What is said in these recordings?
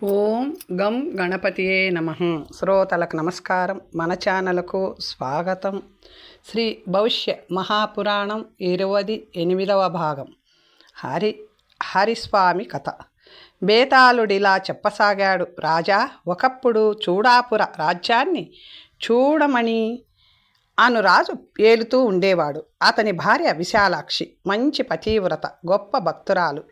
ఓం గం గణపతియే నమః. శ్రోతలకు నమస్కారం. మన ఛానల్కు స్వాగతం. శ్రీ భవిష్య మహాపురాణం 28వ భాగం. హరిస్వామి కథ. బేతాళుడిలా చెప్పసాగాడు. రాజా, ఒకప్పుడు చూడాపుర రాజ్యాన్ని చూడమణి అను రాజు ఏలుతూ ఉండేవాడు. అతని భార్య విశాలాక్షి మంచి పతివ్రత, గొప్ప భక్తురాలు.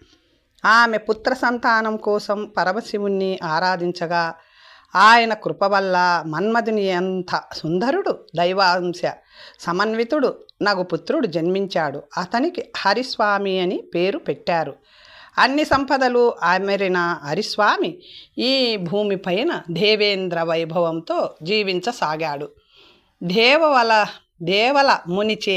ఆమె పుత్ర సంతానం కోసం పరమశివుణ్ణి ఆరాధించగా ఆయన కృప వల్ల మన్మధుని అంత సుందరుడు, దైవాంశ సమన్వితుడు నగు పుత్రుడు జన్మించాడు. అతనికి హరిస్వామి అని పేరు పెట్టారు. అన్ని సంపదలు అమెరిన హరిస్వామి ఈ భూమిపైన దేవేంద్ర వైభవంతో జీవించసాగాడు. దేవల మునిచే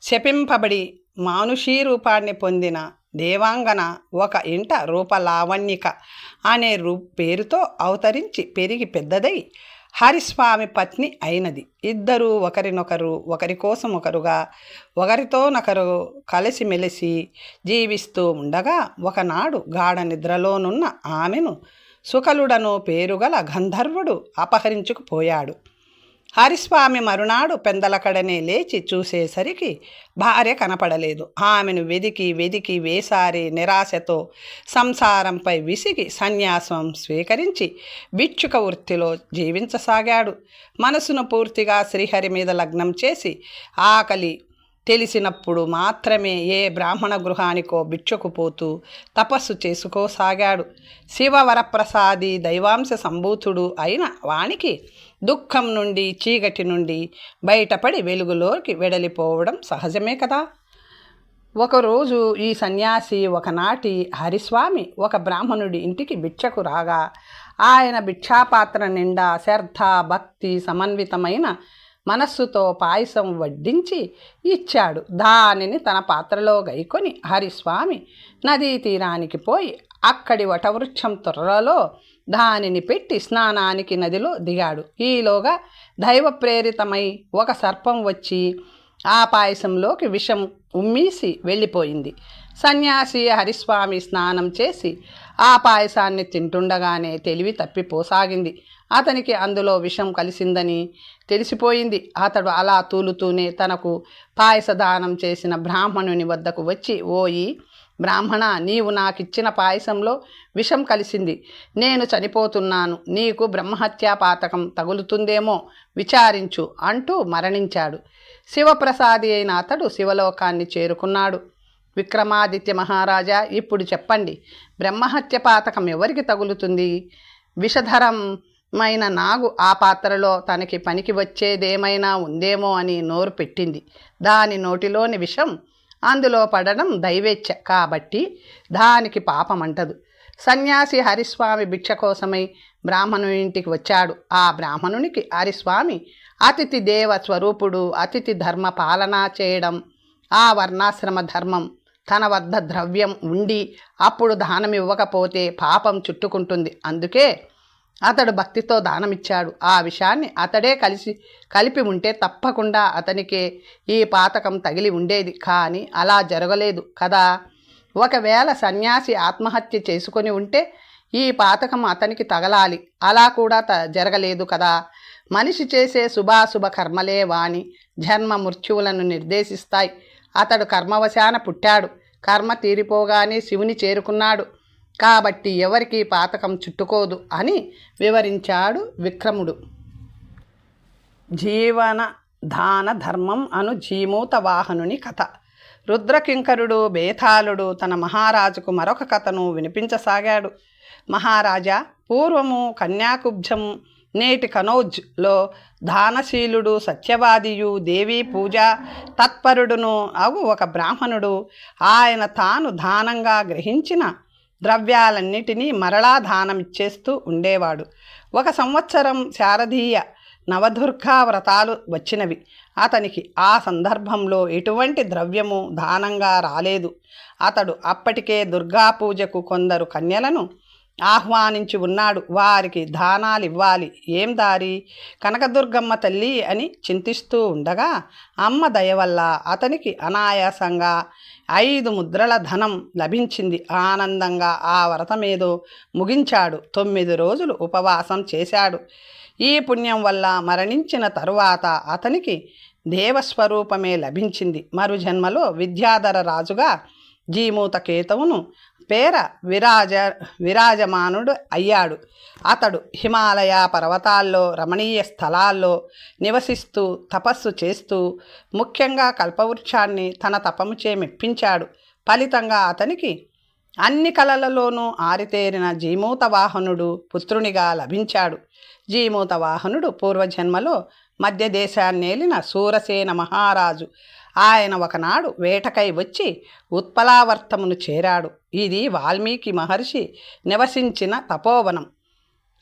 శపింపబడి మానుషీ రూపాన్ని పొందిన దేవాంగన ఒక ఇంట రూపలావణ్యిక అనే పేరుతో అవతరించి పెరిగి పెద్దదై హరిస్వామి పత్ని అయినది. ఇద్దరూ ఒకరి కోసం ఒకరుగా ఒకరితోనొకరు కలిసిమెలిసి జీవిస్తూ ఉండగా ఒకనాడు గాఢ నిద్రలోనున్న ఆమెను సుకలుడను పేరుగల గంధర్వుడు అపహరించుకుపోయాడు. హరిస్వామి మరునాడు పెందలకడనే లేచి చూసేసరికి భార్య కనపడలేదు. ఆమెను వెదికి వేసారి నిరాశతో సంసారంపై విసిగి సన్యాసం స్వీకరించి భిక్షుక వృత్తిలో జీవించసాగాడు. మనసును పూర్తిగా శ్రీహరి మీద లగ్నం చేసి ఆకలి తెలిసినప్పుడు మాత్రమే ఏ బ్రాహ్మణ గృహానికో భిక్షకుపోతూ తపస్సు చేసుకోసాగాడు. శివవరప్రసాది దైవాంశ సంభూతుడు అయిన వానికి దుఃఖం నుండి, చీకటి నుండి బయటపడి వెలుగులోకి వెడలిపోవడం సహజమే కదా. ఒకరోజు ఈ సన్యాసి ఒకనాటి హరిస్వామి ఒక బ్రాహ్మణుడి ఇంటికి భిక్షకు రాగా ఆయన భిక్షాపాత్ర నిండా శ్రద్ధ భక్తి సమన్వితమైన మనస్సుతో పాయసం వడ్డించి ఇచ్చాడు. దానిని తన పాత్రలో గైకొని హరిస్వామి నదీ తీరానికి పోయి అక్కడి వటవృక్షం త్వరలో దానిని పెట్టి స్నానానికి నదిలో దిగాడు. ఈలోగా దైవ ప్రేరితమై ఒక సర్పం వచ్చి ఆ పాయసంలోకి విషం ఉమ్మీసి వెళ్ళిపోయింది. సన్యాసి హరిస్వామి స్నానం చేసి ఆ పాయసాన్ని తింటుండగానే తెలివి తప్పిపోసాగింది. అతనికి అందులో విషం కలిసిందని తెలిసిపోయింది. అతడు అలా తూలుతూనే తనకు పాయసదానం చేసిన బ్రాహ్మణుని వద్దకు వచ్చి, ఓయి బ్రాహ్మణ, నీవు నాకిచ్చిన పాయసంలో విషం కలిసింది. నేను చనిపోతున్నాను. నీకు బ్రహ్మహత్యా పాతకం తగులుతుందేమో విచారించు అంటూ మరణించాడు. శివప్రసాది అయిన అతడు శివలోకాన్ని చేరుకున్నాడు. విక్రమాదిత్య మహారాజా, ఇప్పుడు చెప్పండి, బ్రహ్మహత్య పాతకం ఎవరికి తగులుతుంది? విషధరమైన నాగు ఆ పాత్రలో తనకి పనికి వచ్చేదేమైనా ఉందేమో అని నోరు పెట్టింది. దాని నోటిలోని విషం అందులో పడడం దైవేచ్ఛ కాబట్టి దానికి పాపమంటదు. సన్యాసి హరిస్వామి భిక్ష కోసమై బ్రాహ్మణుని ఇంటికి వచ్చాడు. ఆ బ్రాహ్మణునికి హరిస్వామి అతిథి దేవ స్వరూపుడు. అతిథి ధర్మ పాలన చేయడం ఆ వర్ణాశ్రమ ధర్మం. తన వద్ద ద్రవ్యం ఉండి అప్పుడు దానం ఇవ్వకపోతే పాపం చుట్టుకుంటుంది. అందుకే అతడు భక్తితో దానమిచ్చాడు. ఆ విషయాన్ని అతడే కలిపి ఉంటే తప్పకుండా అతనికే ఈ పాతకం తగిలి ఉండేది. కానీ అలా జరగలేదు కదా. ఒకవేళ సన్యాసి ఆత్మహత్య చేసుకొని ఉంటే ఈ పాతకం అతనికి తగలాలి. అలా కూడా జరగలేదు కదా. మనిషి చేసే శుభాశుభ కర్మలే వాని జన్మ మృత్యువులను నిర్దేశిస్తాయి. అతడు కర్మవశాన పుట్టాడు. కర్మ తీరిపోగానే శివుని చేరుకున్నాడు కాబట్టి ఎవరికి పాతకం చుట్టుకోదు అని వివరించాడు విక్రముడు. జీవన దాన ధర్మం అను జీమూత వాహనుని కథ. రుద్రకింకరుడు బేతాళుడు తన మహారాజుకు మరొక కథను వినిపించసాగాడు. మహారాజా, పూర్వము కన్యాకుబ్జం నేటి కనౌజ్లో దానశీలుడు సత్యవాదియు దేవీ పూజ తత్పరుడును అగు ఒక బ్రాహ్మణుడు ఆయన తాను దానంగా గ్రహించిన ద్రవ్యాలన్నిటినీ మరలా దానమిచ్చేస్తూ ఉండేవాడు. ఒక సంవత్సరం శారదీయ నవదుర్గా వ్రతాలు వచ్చినవి. అతనికి ఆ సందర్భంలో ఎటువంటి ద్రవ్యము దానంగా రాలేదు. అతడు అప్పటికే దుర్గా పూజకు కొందరు కన్యలను ఆహ్వానించి ఉన్నాడు. వారికి దానాలివ్వాలి. ఏం దారి? కనకదుర్గమ్మ తల్లి అని చింతిస్తూ ఉండగా అమ్మ దయ వల్ల అతనికి అనాయాసంగా 5 ముద్రల ధనం లభించింది. ఆనందంగా ఆ వ్రతమేదో ముగించాడు. 9 రోజులు ఉపవాసం చేశాడు. ఈ పుణ్యం వల్ల మరణించిన తరువాత అతనికి దేవస్వరూపమే లభించింది. మరు జన్మలో విద్యాధర రాజుగా జీమూత కేతువును పేర విరాజమానుడు అయ్యాడు. అతడు హిమాలయ పర్వతాల్లో రమణీయ స్థలాల్లో నివసిస్తూ తపస్సు చేస్తూ ముఖ్యంగా కల్పవృక్షాన్ని తన తపముచే మెప్పించాడు. ఫలితంగా అతనికి అన్ని కళలలోనూ ఆరితేరిన జీమూత వాహనుడు పుత్రునిగా లభించాడు. జీమూత వాహనుడు పూర్వజన్మలో మధ్య దేశాన్నేలిన శూరసేన మహారాజు. ఆయన ఒకనాడు వేటకై వచ్చి ఉత్పలావర్తమును చేరాడు. ఇది వాల్మీకి మహర్షి నివసించిన తపోవనం.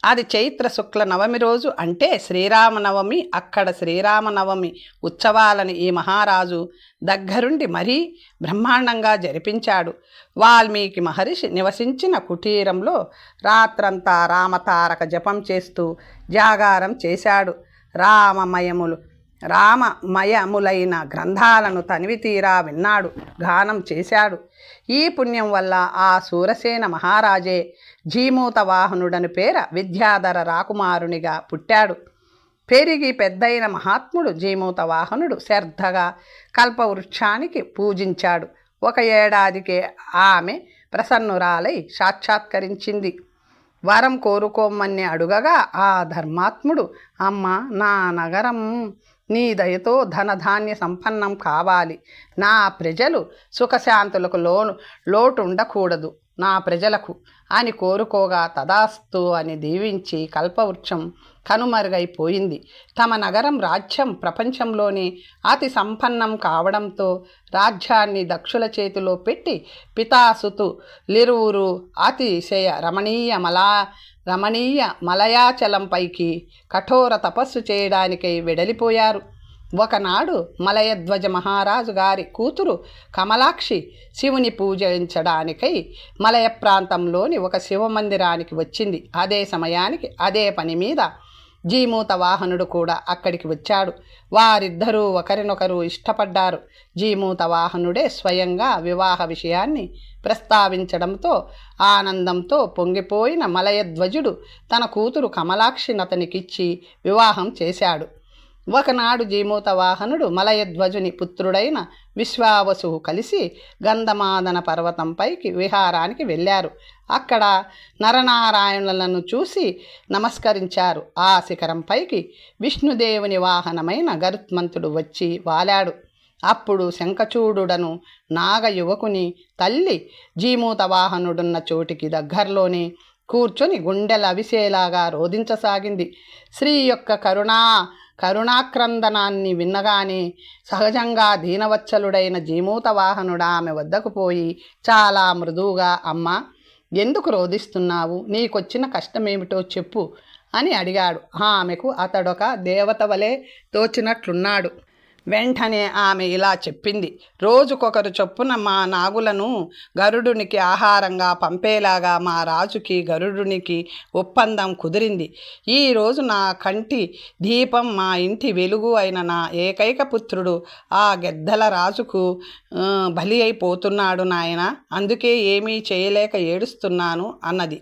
అది చైత్ర శుక్ల నవమి రోజు, అంటే శ్రీరామనవమి. అక్కడ శ్రీరామనవమి ఉత్సవాలని ఈ మహారాజు దగ్గరుండి మరీ బ్రహ్మాండంగా జరిపించాడు. వాల్మీకి మహర్షి నివసించిన కుటీరంలో రాత్రంతా రామతారక జపం చేస్తూ జాగారం చేశాడు. రామమయములైన గ్రంథాలను తనివి తీరా విన్నాడు, గానం చేశాడు. ఈ పుణ్యం వల్ల ఆ శూరసేన మహారాజే జీమూత వాహనుడని పేర విద్యాధర రాకుమారునిగా పుట్టాడు. పెరిగి పెద్దయిన మహాత్ముడు జీమూత వాహనుడు శ్రద్ధగా కల్పవృక్షానికి పూజించాడు. 1 ఏడాదికే ఆమె ప్రసన్నురాలై సాక్షాత్కరించింది. వరం కోరుకోమని అడుగగా ఆ ధర్మాత్ముడు, అమ్మ, నా నగరం నీ దయతో ధనధాన్య సంపన్నం కావాలి. నా ప్రజలు సుఖశాంతులకు లోటు ఉండకూడదు నా ప్రజలకు అని కోరుకోగా తదాస్తు అని దీవించి కల్పవృక్షం కనుమరుగైపోయింది. తమ నగరం రాజ్యం ప్రపంచంలోని అతి సంపన్నం కావడంతో రాజ్యాన్ని దక్షుల చేతిలో పెట్టి పితాసుతులిరువురు అతిశయ రమణీయ మలయాచలంపైకి కఠోర తపస్సు చేయడానికై వెడలిపోయారు. ఒకనాడు మలయధ్వజ మహారాజు గారి కూతురు కమలాక్షి శివుని పూజించడానికై మలయ ప్రాంతంలోని ఒక శివమందిరానికి వచ్చింది. అదే సమయానికి అదే పని మీద జీమూత వాహనుడు కూడా అక్కడికి వచ్చాడు. వారిద్దరూ ఒకరినొకరు ఇష్టపడ్డారు. జీమూత వాహనుడే స్వయంగా వివాహ విషయాన్ని ప్రస్తావించడంతో ఆనందంతో పొంగిపోయిన మలయధ్వజుడు తన కూతురు కమలాక్షిని అతనికిచ్చి వివాహం చేశాడు. ఒకనాడు జీమూత వాహనుడు మలయధ్వజుని పుత్రుడైన విశ్వావసువు కలిసి గంధమాదన పర్వతంపైకి విహారానికి వెళ్ళారు. అక్కడ నరనారాయణులను చూసి నమస్కరించారు. ఆ శిఖరంపైకి విష్ణుదేవుని వాహనమైన గరుత్మంతుడు వచ్చి వాలాడు. అప్పుడు శంఖచూడుడను నాగయువకుని తల్లి జీమూత వాహనుడున్న చోటికి దగ్గరలోనే కూర్చొని గుండెల అవిసేలాగా రోధించసాగింది. శ్రీ యొక్క కరుణాక్రందనాన్ని విన్నగానే సహజంగా దీనవత్సలుడైన జీమూత వాహనుడు ఆమె వద్దకు పోయి చాలా మృదువుగా, అమ్మ, ఎందుకు రోధిస్తున్నావు? నీకొచ్చిన కష్టమేమిటో చెప్పు అని అడిగాడు. ఆమెకు అతడొక దేవత వలె తోచినట్లున్నాడు. వెంటనే ఆమె ఇలా చెప్పింది. రోజుకొకరు చొప్పున మా నాగులను గరుడునికి ఆహారంగా పంపేలాగా మా రాజుకి గరుడునికి ఒప్పందం కుదిరింది. ఈరోజు నా కంటి దీపం, మా ఇంటి వెలుగు అయిన నా ఏకైక పుత్రుడు ఆ గెద్దల రాజుకు బలి అయిపోతున్నాడు నాయన. అందుకే ఏమీ చేయలేక ఏడుస్తున్నాను అన్నది.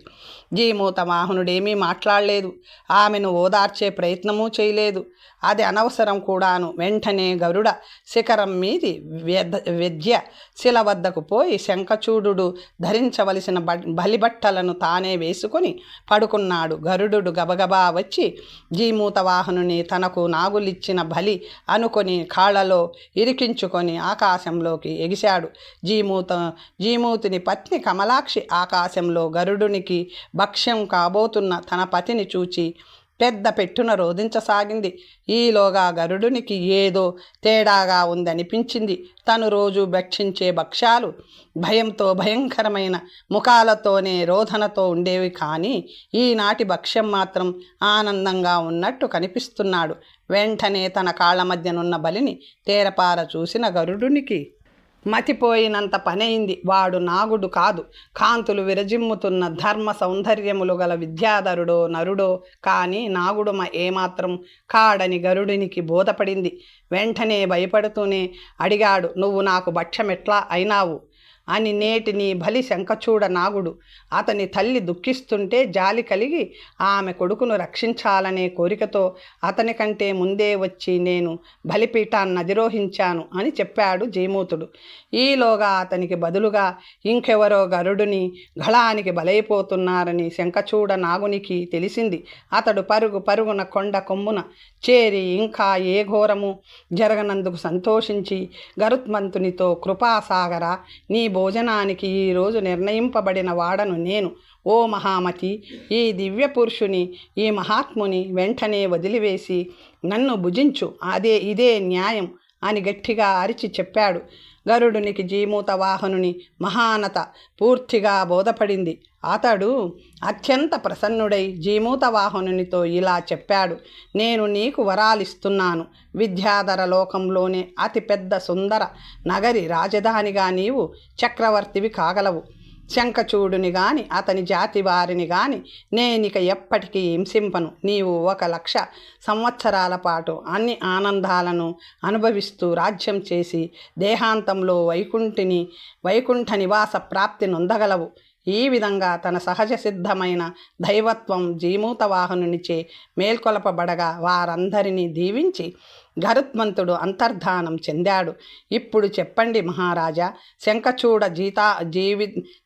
జీమూత వాహనుడేమీ మాట్లాడలేదు. ఆమెను ఓదార్చే ప్రయత్నమూ చేయలేదు. అది అనవసరం కూడాను. వెంటనే గరుడ శిఖరం మీది విద్య శిల వద్దకు పోయి శంఖచూడు ధరించవలసిన బలిబట్టలను తానే వేసుకొని పడుకున్నాడు. గరుడు గబగబా వచ్చి జీమూత వాహనుని తనకు నాగులిచ్చిన బలి అనుకొని కాళ్ళలో ఇరికించుకొని ఆకాశంలోకి ఎగిశాడు. జీమూతుని పత్ని కమలాక్షి ఆకాశంలో గరుడునికి భక్ష్యం కాబోతున్న తన పతిని చూచి పెద్ద పెట్టున రోధించసాగింది. ఈలోగా గరుడునికి ఏదో తేడాగా ఉందనిపించింది. తను రోజు భక్షించే భక్ష్యాలు భయంతో భయంకరమైన ముఖాలతోనే రోధనతో ఉండేవి. కానీ ఈనాటి భక్ష్యం మాత్రం ఆనందంగా ఉన్నట్టు కనిపిస్తున్నాడు. వెంటనే తన కాళ్ళ మధ్యనున్న బలిని తేరపార చూసిన గరుడునికి మతిపోయినంత పనైంది. వాడు నాగుడు కాదు, కాంతులు విరజిమ్ముతున్న ధర్మ సౌందర్యములు గల విద్యాధరుడో నరుడో కానీ నాగుడు ఏమాత్రం కాడని గరుడునికి బోధపడింది. వెంటనే భయపడుతూనే అడిగాడు, నువ్వు నాకు భక్ష్యమెట్లా అయినావు అని. నేటి నీ బలి శంఖచూడ నాగుడు. అతని తల్లి దుఃఖిస్తుంటే జాలి కలిగి ఆమె కొడుకును రక్షించాలనే కోరికతో అతని కంటే ముందే వచ్చి నేను బలిపీఠాన్ని అధిరోహించాను అని చెప్పాడు జీమూతుడు. ఈలోగా అతనికి బదులుగా ఇంకెవరో గరుడుని గళానికి బలైపోతున్నారని శంఖచూడ నాగునికి తెలిసింది. అతడు పరుగున కొండ కొమ్మున చేరి ఇంకా ఏ ఘోరము జరగనందుకు సంతోషించి గరుత్మంతునితో, కృపాసాగర, నీ భోజనానికి ఈరోజు నిర్ణయింపబడిన వాడను నేను. ఓ మహామతి, ఈ దివ్య పురుషుని, ఈ మహాత్ముని వెంటనే వదిలివేసి నన్ను భుజించు, ఇదే న్యాయం అని గట్టిగా అరిచి చెప్పాడు. గరుడునికి జీమూత వాహనుని మహానత పూర్తిగా బోధపడింది. అతడు అత్యంత ప్రసన్నుడై జీమూత వాహనునితో ఇలా చెప్పాడు, నేను నీకు వరాలిస్తున్నాను. విద్యాధర లోకంలోనే అతిపెద్ద సుందర నగరి రాజధానిగా నీవు చక్రవర్తివి కాగలవు. శంఖచూడుని గాని అతని జాతి వారిని గాని నేనిక ఎప్పటికీ హింసింపను. నీవు 1,00,000 సంవత్సరాల పాటు అన్ని ఆనందాలను అనుభవిస్తూ రాజ్యం చేసి దేహాంతంలో వైకుంఠ నివాస ప్రాప్తి నొందగలవు. ఈ విధంగా తన సహజ సిద్ధమైన దైవత్వం జీమూత వాహనునిచే మేల్కొలపబడగా వారందరినీ దీవించి గరుత్మంతుడు అంతర్ధానం చెందాడు. ఇప్పుడు చెప్పండి మహారాజా, శంఖచూడ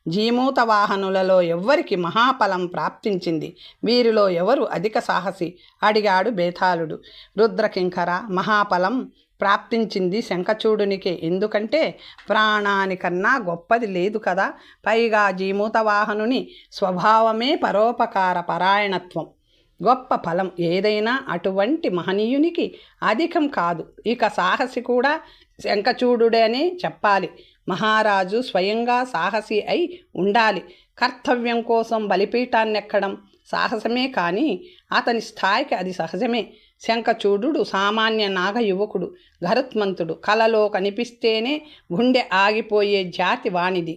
జీమూత వాహనులలో ఎవ్వరికి మహాఫలం ప్రాప్తించింది? వీరిలో ఎవరు అధిక సాహసి? అడిగాడు బేతాళుడు. రుద్రకింకర, మహాఫలం ప్రాప్తించింది శంఖచూడునికే. ఎందుకంటే ప్రాణానికన్నా గొప్పది లేదు కదా. పైగా జీమూత వాహనుని స్వభావమే పరోపకార పరాయణత్వం. గొప్ప ఫలం ఏదైనా అటువంటి మహనీయునికి అధికం కాదు. ఇక సాహసి కూడా శంఖచూడుడనే చెప్పాలి. మహారాజు స్వయంగా సాహసి అయి ఉండాలి. కర్తవ్యం కోసం బలిపీఠాన్నెక్కడం సాహసమే కానీ అతని స్థాయికి అది సహజమే. శంఖచూడు సామాన్య నాగ యువకుడు. గరుత్మంతుడు కలలో కనిపిస్తేనే గుండె ఆగిపోయే జాతి వానిది.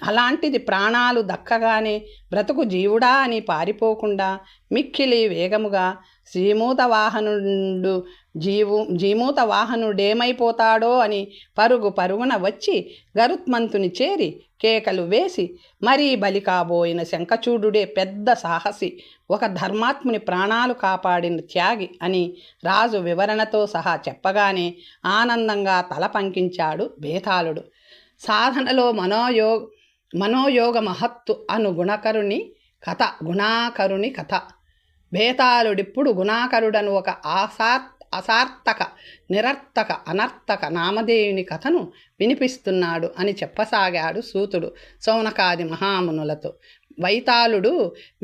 అలాంటిది ప్రాణాలు దక్కగానే బ్రతుకు జీవుడా అని పారిపోకుండా మిక్కిలి వేగముగా జీమూత వాహనుడేమైపోతాడో అని పరుగున వచ్చి గరుత్మంతుని చేరి కేకలు వేసి మరీ బలి కాబోయిన శంఖచూడుడే పెద్ద సాహసి, ఒక ధర్మాత్ముని ప్రాణాలు కాపాడిన త్యాగి అని రాజు వివరణతో సహా చెప్పగానే ఆనందంగా తల పంకించాడు బేతాళుడు. సాధనలో మనోయోగ మహత్తు అను గుణాకరుని కథ. బేతాళుడిప్పుడు గుణాకరుడను ఒక అసార్థక, నిరర్థక, అనర్థక నామధేయుని కథను వినిపిస్తున్నాడు అని చెప్పసాగాడు సూతుడు సౌనకాది మహామునులతో. వైతాళుడు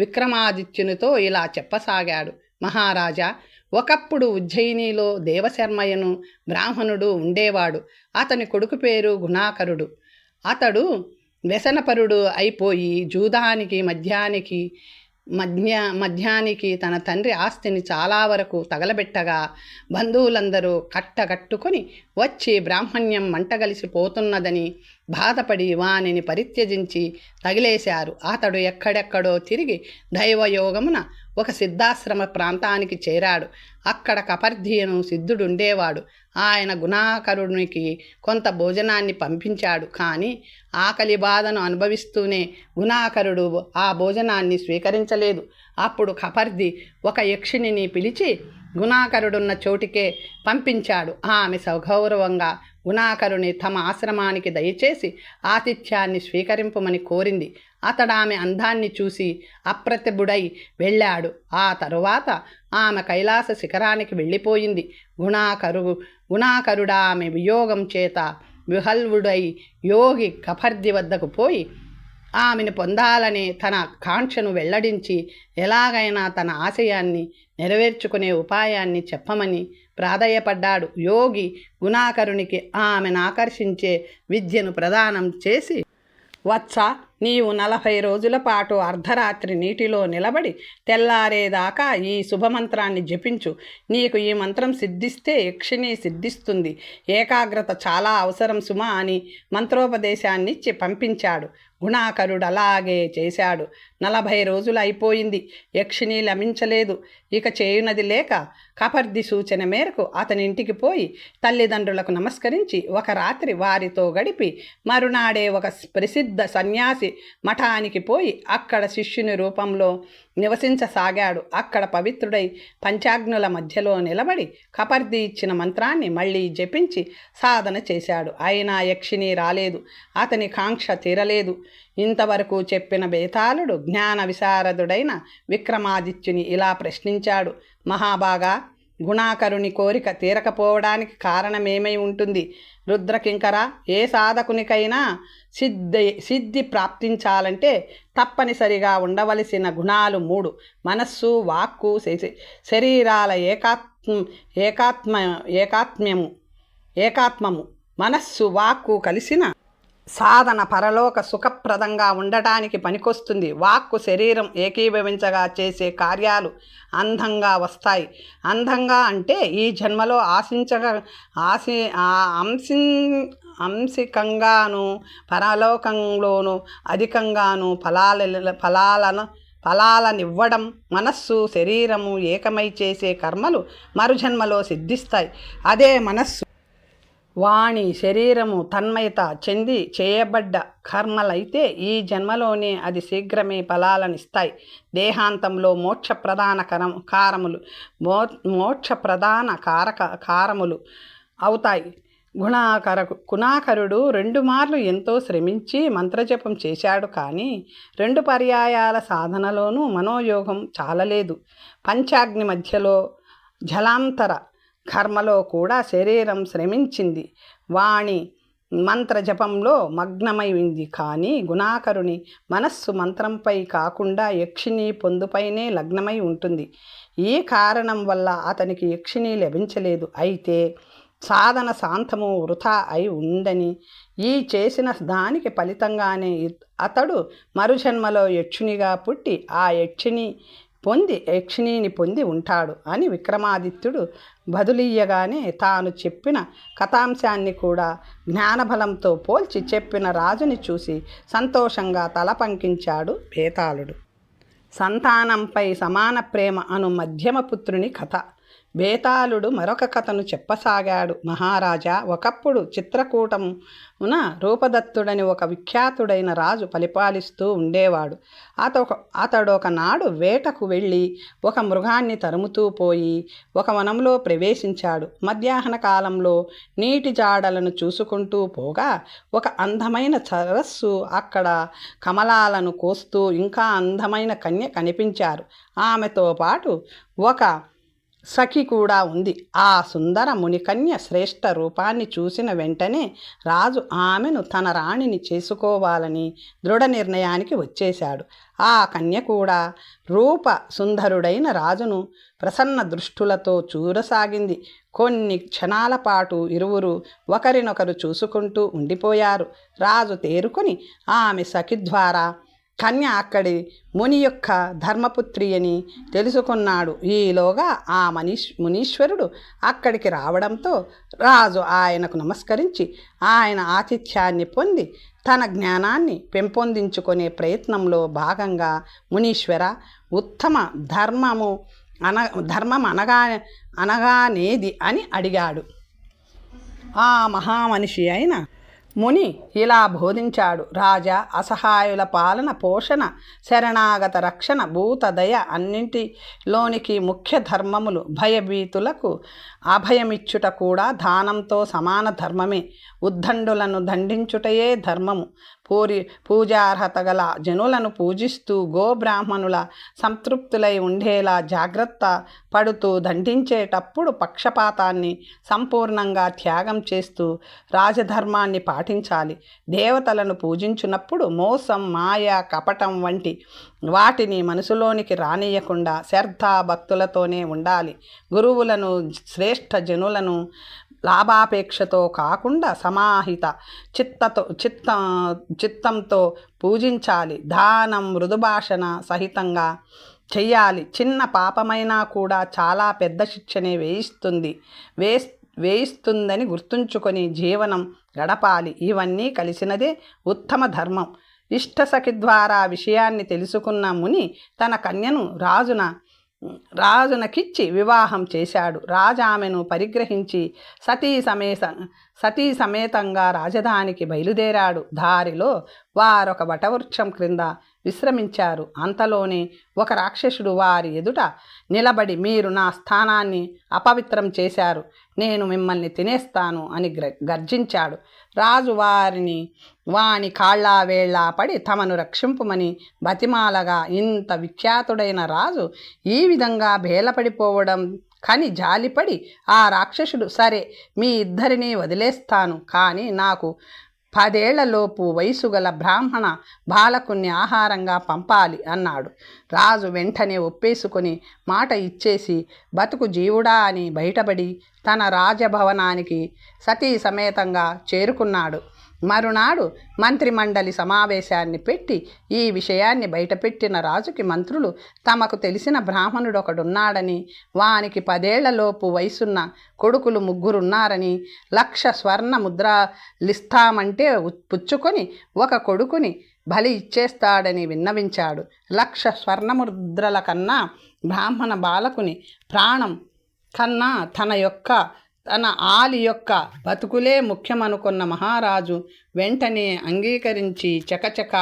విక్రమాదిత్యునితో ఇలా చెప్పసాగాడు. మహారాజా, ఒకప్పుడు ఉజ్జయినిలో దేవశర్మయ్యను బ్రాహ్మణుడు ఉండేవాడు. అతని కొడుకు పేరు గుణాకరుడు. అతడు వ్యసనపరుడు అయిపోయి జూదానికి మద్యానికి తన తండ్రి ఆస్తిని చాలా వరకు తగలబెట్టగా బంధువులందరూ కట్టగట్టుకొని వచ్చి బ్రాహ్మణ్యం మంటగలిసిపోతున్నదని బాధపడి వానిని పరిత్యజించి తగిలేశారు. అతడు ఎక్కడెక్కడో తిరిగి దైవయోగమున ఒక సిద్ధాశ్రమ ప్రాంతానికి చేరాడు. అక్కడ కపర్ధియను సిద్ధుడుండేవాడు. ఆయన గుణాకరునికి కొంత భోజనాన్ని పంపించాడు. కానీ ఆకలి బాధను అనుభవిస్తూనే గుణాకరుడు ఆ భోజనాన్ని స్వీకరించలేదు. అప్పుడు కపర్ధి ఒక యక్షిణిని పిలిచి గుణాకరుడున్న చోటికే పంపించాడు. ఆమె సగౌరవంగా గుణాకరుని తమ ఆశ్రమానికి దయచేసి ఆతిథ్యాన్ని స్వీకరింపమని కోరింది. అతడు ఆమె అందాన్ని చూసి అప్రతిభుడై వెళ్ళాడు. ఆ తరువాత ఆమె కైలాస శిఖరానికి వెళ్ళిపోయింది. గుణాకరుడు ఆమె వియోగం చేత విహల్వుడై యోగి కపర్ధి వద్దకు పోయి ఆమెను పొందాలనే తన కాంక్షను వెల్లడించి ఎలాగైనా తన ఆశయాన్ని నెరవేర్చుకునే ఉపాయాన్ని చెప్పమని ప్రాధేయపడ్డాడు. యోగి గుణాకరునికి ఆమెను ఆకర్షించే విద్యను ప్రదానం చేసి, వత్స, నీవు 40 రోజుల పాటు అర్ధరాత్రి నీటిలో నిలబడి తెల్లారేదాకా ఈ శుభమంత్రాన్ని జపించు. నీకు ఈ మంత్రం సిద్ధిస్తే యక్షిణి సిద్ధిస్తుంది. ఏకాగ్రత చాలా అవసరం సుమా అని మంత్రోపదేశాన్నిచ్చి పంపించాడు. గుణాకరుడు అలాగే చేశాడు. 40 రోజులు అయిపోయింది. యక్షిణి లభించలేదు. ఇక చేయునది లేక కపర్ది సూచన మేరకు అతని ఇంటికి పోయి తల్లిదండ్రులకు నమస్కరించి ఒక రాత్రి వారితో గడిపి మరునాడే ఒక ప్రసిద్ధ సన్యాసి మఠానికి పోయి అక్కడ శిష్యుని రూపంలో నివసించసాగాడు. అక్కడ పవిత్రుడై పంచాగ్నుల మధ్యలో నిలబడి కపర్ది ఇచ్చిన మంత్రాన్ని మళ్ళీ జపించి సాధన చేశాడు. అయినా యక్షిణి రాలేదు. అతని కాంక్ష తీరలేదు. ఇంతవరకు చెప్పిన బేతాళుడు జ్ఞాన విశారదుడైన విక్రమాదిత్యుని ఇలా ప్రశ్నించాడు. మహాభాగా, గుణాకరుని కోరిక తీరకపోవడానికి కారణమేమై ఉంటుంది? రుద్రకింకర, ఏ సాధకునికైనా సిద్ధి ప్రాప్తించాలంటే తప్పనిసరిగా ఉండవలసిన గుణాలు 3: మనస్సు, వాక్కు, శరీరాల ఏకాత్మము. మనస్సు వాక్కు కలిసిన సాధన పరలోక సుఖప్రదంగా ఉండటానికి పనికొస్తుంది. వాక్కు శరీరం ఏకీభవించగా చేసే కార్యాలు అందంగా వస్తాయి. అందంగా అంటే ఈ జన్మలో అంశికంగాను పరలోకంలోనూ అధికంగాను ఫలాలనివ్వడం. మనస్సు శరీరము ఏకమై చేసే కర్మలు మరుజన్మలో సిద్ధిస్తాయి. అదే మనస్సు వాణి శరీరము తన్మయత చెంది చేయబడ్డ కర్మలైతే ఈ జన్మలోనే అది శీఘ్రమే ఫలాలనిస్తాయి. దేహాంతంలో మోక్షప్రధాన కారములు అవుతాయి. గుణాకరుడు 2 మార్లు ఎంతో శ్రమించి మంత్రజపం చేశాడు. కానీ 2 పర్యాయాల సాధనలోనూ మనోయోగం చాలలేదు. పంచాగ్ని మధ్యలో జలాంతర కర్మలో కూడా శరీరం శ్రమించింది. వాణి మంత్రజపంలో మగ్నమైంది. కానీ గుణాకరుని మనస్సు మంత్రంపై కాకుండా యక్షిణి పొందుపైనే లగ్నమై ఉంటుంది. ఈ కారణం వల్ల అతనికి యక్షిణి లభించలేదు. అయితే సాధన శాంతము వృథా అయి ఉందని, ఈ చేసిన దానికి ఫలితంగానే అతడు మరుజన్మలో యక్షునిగా పుట్టి ఆ యక్షిణిని పొంది ఉంటాడు అని విక్రమాదిత్యుడు బదులియ్యగానే తాను చెప్పిన కథాంశాన్ని కూడా జ్ఞానబలంతో పోల్చి చెప్పిన రాజుని చూసి సంతోషంగా తల పంకించాడు బేతాళుడు. సంతానంపై సమాన ప్రేమ అను మధ్యమపుత్రుని కథ. బేతాళుడు మరొక కథను చెప్పసాగాడు. మహారాజా, ఒకప్పుడు చిత్రకూటమున రూపదత్తుడని ఒక విఖ్యాతుడైన రాజు పరిపాలిస్తూ ఉండేవాడు. అతడొకనాడు వేటకు వెళ్ళి ఒక మృగాన్ని తరుముతూ పోయి ఒక వనంలో ప్రవేశించాడు. మధ్యాహ్న కాలంలో నీటి జాడలను చూసుకుంటూ పోగా ఒక అందమైన సరస్సు, అక్కడ కమలాలను కోస్తూ ఇంకా అందమైన కన్య కనిపించారు. ఆమెతో పాటు ఒక సఖి కూడా ఉంది. ఆ సుందర మునికన్య శ్రేష్ఠ రూపాన్ని చూసిన వెంటనే రాజు ఆమెను తన రాణిని చేసుకోవాలని దృఢ నిర్ణయానికి వచ్చేశాడు. ఆ కన్య కూడా రూప సుందరుడైన రాజును ప్రసన్న దృష్టులతో చూడసాగింది. కొన్ని క్షణాల పాటు ఇరువురు ఒకరినొకరు చూసుకుంటూ ఉండిపోయారు. రాజు తేరుకొని ఆమె సఖి ద్వారా కన్య అక్కడి ముని యొక్క ధర్మపుత్రి అని తెలుసుకున్నాడు. ఈలోగా ఆ మునీశ్వరుడు అక్కడికి రావడంతో రాజు ఆయనకు నమస్కరించి ఆయన ఆతిథ్యాన్ని పొంది తన జ్ఞానాన్ని పెంపొందించుకునే ప్రయత్నంలో భాగంగా మునీశ్వర, ఉత్తమ ధర్మం అనగానేది అని అడిగాడు. ఆ మహామనిషి అయిన ముని ఇలా బోధించాడు. రాజా, అసహాయుల పాలన, పోషణ, శరణాగత రక్షణ, భూతదయ అన్నింటిలోనికి ముఖ్య ధర్మములు. భయభీతులకు అభయమిచ్చుట కూడా దానంతో సమాన ధర్మమే. ఉద్దండులను దండించుటయే ధర్మము. పూజార్హత గల జనులను పూజిస్తూ గోబ్రాహ్మణుల సంతృప్తులై ఉండేలా జాగ్రత్త పడుతూ దండించేటప్పుడు పక్షపాతాన్ని సంపూర్ణంగా త్యాగం చేస్తూ రాజధర్మాన్ని పాటించాలి. దేవతలను పూజించినప్పుడు మోసం, మాయ, కపటం వంటి వాటిని మనసులోనికి రానియకుండా శ్రద్ధ భక్తులతోనే ఉండాలి. గురువులను, శ్రేష్ఠ జనులను లాభాపేక్షతో కాకుండా సమాహిత చిత్తంతో పూజించాలి. దానం మృదుభాషణ సహితంగా చెయ్యాలి. చిన్న పాపమైనా కూడా చాలా పెద్ద శిక్షనే వేయిస్తుందని గుర్తుంచుకొని జీవనం గడపాలి. ఇవన్నీ కలిసినదే ఉత్తమ ధర్మం. ఇష్టసఖి ద్వారా విషయాన్ని తెలుసుకున్న ముని తన కన్యను రాజునకిచ్చి వివాహం చేశాడు. రాజు ఆమెను పరిగ్రహించి సతీ సమేతంగా రాజధానికి బయలుదేరాడు. దారిలో వారొక వటవృక్షం క్రింద విశ్రమించారు. అంతలోనే ఒక రాక్షసుడు వారి ఎదుట నిలబడి, మీరు నా స్థానాన్ని అపవిత్రం చేశారు, నేను మిమ్మల్ని తినేస్తాను అని గర్జించాడు. రాజు వాని కాళ్ళ వేళ్ళ పడి తమను రక్షింపుమని బతిమాలగా, ఇంత విఖ్యాతుడైన రాజు ఈ విధంగా బేలపడిపోవడం కని జాలిపడి ఆ రాక్షసుడు, సరే మీ ఇద్దరినీ వదిలేస్తాను, కానీ నాకు 10 ఏళ్లలోపు వయసు గల బ్రాహ్మణ బాలకుణ్ణి ఆహారంగా పంపాలి అన్నాడు. రాజు వెంటనే ఒప్పేసుకొని మాట ఇచ్చేసి బతుకు జీవుడా అని బయటపడి తన రాజభవనానికి సతీ సమేతంగా చేరుకున్నాడు. మరునాడు మంత్రిమండలి సమావేశాన్ని పెట్టి ఈ విషయాన్ని బయటపెట్టిన రాజుకి మంత్రులు తమకు తెలిసిన బ్రాహ్మణుడొకడున్నాడని, వానికి 10 ఏళ్లలోపు వయసున్న కొడుకులు 3 ఉన్నారని, 1,00,000 స్వర్ణ ముద్రలిస్తామంటే పుచ్చుకొని ఒక కొడుకుని బలి ఇచ్చేస్తాడని విన్నవించాడు. 1,00,000 స్వర్ణముద్రల కన్నా బ్రాహ్మణ బాలకుని ప్రాణం కన్నా తన ఆలి యొక్క బతుకులే ముఖ్యమనుకున్న మహారాజు వెంటనే అంగీకరించి చకచక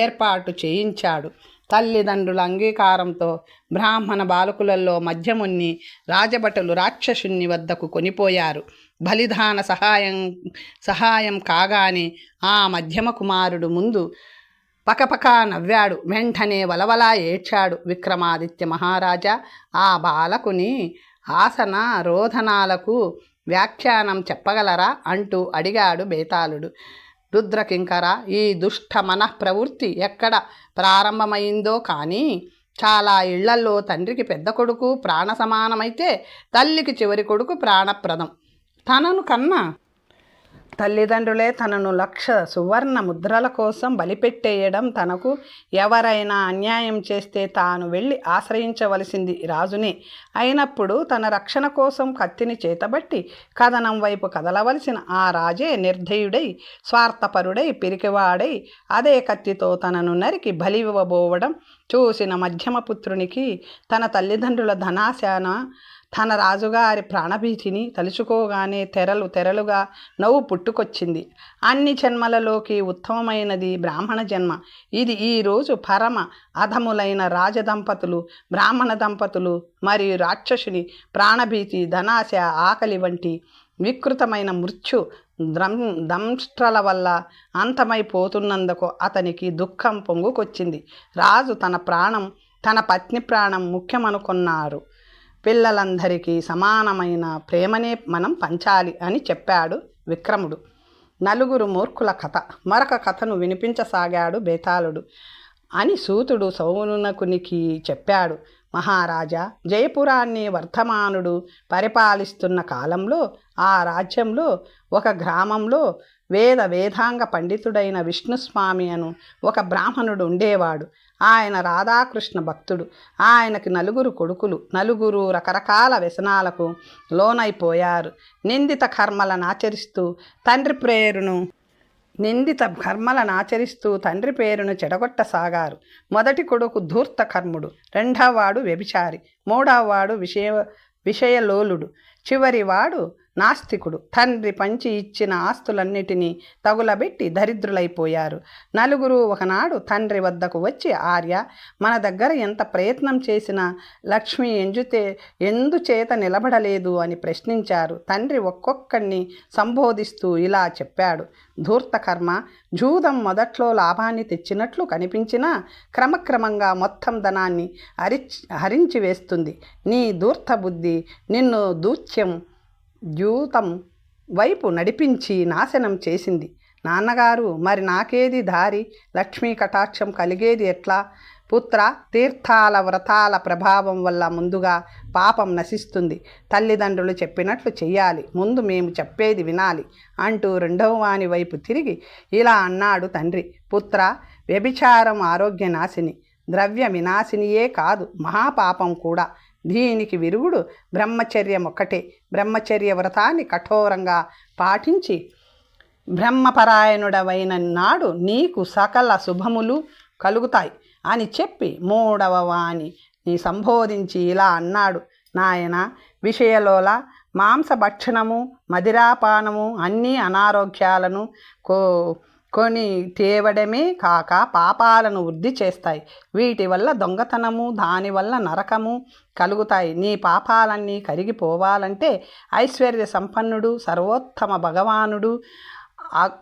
ఏర్పాటు చేయించాడు. తల్లిదండ్రుల అంగీకారంతో బ్రాహ్మణ బాలకులలో మధ్యమున్ని రాజభటులు రాక్షసుని వద్దకు కొనిపోయారు. బలిదాన సహాయం కాగానే ఆ మధ్యమ కుమారుడు ముందు పకపకా నవ్వాడు. వెంటనే వలవలా ఏడ్చాడు. విక్రమాదిత్య మహారాజా, ఆ బాలకుని ఆసన రోధనాలకు వ్యాఖ్యానం చెప్పగలరా అంటూ అడిగాడు బేతాళుడు. రుద్రకింకర, ఈ దుష్ట మనఃప్రవృత్తి ఎక్కడ ప్రారంభమైందో కానీ చాలా ఇళ్లల్లో తండ్రికి పెద్ద కొడుకు ప్రాణ సమానమైతే తల్లికి చివరి కొడుకు ప్రాణప్రదం. తనను కన్నా తల్లిదండ్రులే తనను 1,00,000 సువర్ణ ముద్రల కోసం బలిపెట్టేయడం, తనకు ఎవరైనా అన్యాయం చేస్తే తాను వెళ్ళి ఆశ్రయించవలసింది రాజునే అయినప్పుడు తన రక్షణ కోసం కత్తిని చేతబట్టి కథనం వైపు కదలవలసిన ఆ రాజే నిర్దయుడై, స్వార్థపరుడై, పిరికివాడై అదే కత్తితో తనను నరికి బలివ్వబోవడం చూసిన మధ్యమపుత్రునికి తన తల్లిదండ్రుల ధనాశాన, తన రాజుగారి ప్రాణభీతిని తలుచుకోగానే తెరలుగా నవ్వు పుట్టుకొచ్చింది. అన్ని జన్మలలోకి ఉత్తమమైనది బ్రాహ్మణ జన్మ. ఇది ఈరోజు పరమ అధములైన రాజదంపతులు, బ్రాహ్మణ దంపతులు మరియు రాక్షసుని ప్రాణభీతి, ధనాశ, ఆకలి వంటి వికృతమైన మృత్యు దంష్ట్రల వల్ల అంతమైపోతున్నందుకు అతనికి దుఃఖం పొంగుకొచ్చింది. రాజు తన పత్ని ప్రాణం ముఖ్యమనుకున్నారు. పిల్లలందరికీ సమానమైన ప్రేమనే మనం పంచాలి అని చెప్పాడు విక్రముడు. 4 మూర్ఖుల కథ. మరొక కథను వినిపించసాగాడు బేతాళుడు. అని సూతుడు సౌనకునికి చెప్పాడు. మహారాజా, జయపురాన్ని వర్ధమానుడు పరిపాలిస్తున్న కాలంలో ఆ రాజ్యంలో ఒక గ్రామంలో వేదాంగ పండితుడైన విష్ణుస్వామి అను ఒక బ్రాహ్మణుడు ఉండేవాడు. ఆయన రాధాకృష్ణ భక్తుడు. ఆయనకి 4 కొడుకులు. 4 రకరకాల వ్యసనాలకు లోనైపోయారు. నిందిత కర్మలను ఆచరిస్తూ తండ్రి పేరును చెడగొట్టసాగారు. మొదటి కొడుకు ధూర్త కర్ముడు, 2వ వాడు వ్యభిచారి, 3వ వాడు విషయలోలుడు, చివరివాడు నాస్తికుడు. తండ్రి పంచి ఇచ్చిన ఆస్తులన్నిటినీ తగులబెట్టి దరిద్రులైపోయారు. 4 ఒకనాడు తండ్రి వద్దకు వచ్చి, ఆర్య, మన దగ్గర ఎంత ప్రయత్నం చేసినా లక్ష్మి ఎందుచేత నిలబడలేదు అని ప్రశ్నించారు. తండ్రి ఒక్కొక్కడిని సంబోధిస్తూ ఇలా చెప్పాడు. ధూర్తకర్మ, జూదం మొదట్లో లాభాన్ని తెచ్చినట్లు కనిపించినా క్రమక్రమంగా మొత్తం ధనాన్ని హరించి వేస్తుంది. నీ ధూర్త బుద్ధి నిన్ను ద్యూతం వైపు నడిపించి నాశనం చేసింది. నాన్నగారు, మరి నాకేది దారి? లక్ష్మీ కటాక్షం కలిగేది ఎట్లా? పుత్ర, తీర్థాల వ్రతాల ప్రభావం వల్ల ముందుగా పాపం నశిస్తుంది. తల్లిదండ్రులు చెప్పినట్లు చెయ్యాలి. ముందు మేము చెప్పేది వినాలి అంటూ రెండవ వాని వైపు తిరిగి ఇలా అన్నాడు తండ్రి. పుత్ర, వ్యభిచారం ఆరోగ్య నాశిని, ద్రవ్య వినాశినియే కాదు, మహాపాపం కూడా. దీనికి విరుగుడు బ్రహ్మచర్యం ఒక్కటే. బ్రహ్మచర్య వ్రతాన్ని కఠోరంగా పాటించి బ్రహ్మపరాయణుడవైన నాడు నీకు సకల శుభములు కలుగుతాయి అని చెప్పి మూడవ వాణిని సంబోధించి ఇలా అన్నాడు. నాయన, విషయలోల మాంసభక్షణము, మదిరాపానము అన్నీ అనారోగ్యాలను కొని తేవడమే కాక పాపాలను వృద్ధి చేస్తాయి. వీటి వల్ల దొంగతనము, దానివల్ల నరకము కలుగుతాయి. నీ పాపాలన్నీ కరిగిపోవాలంటే ఐశ్వర్య సంపన్నుడు సర్వోత్తమ భగవానుడు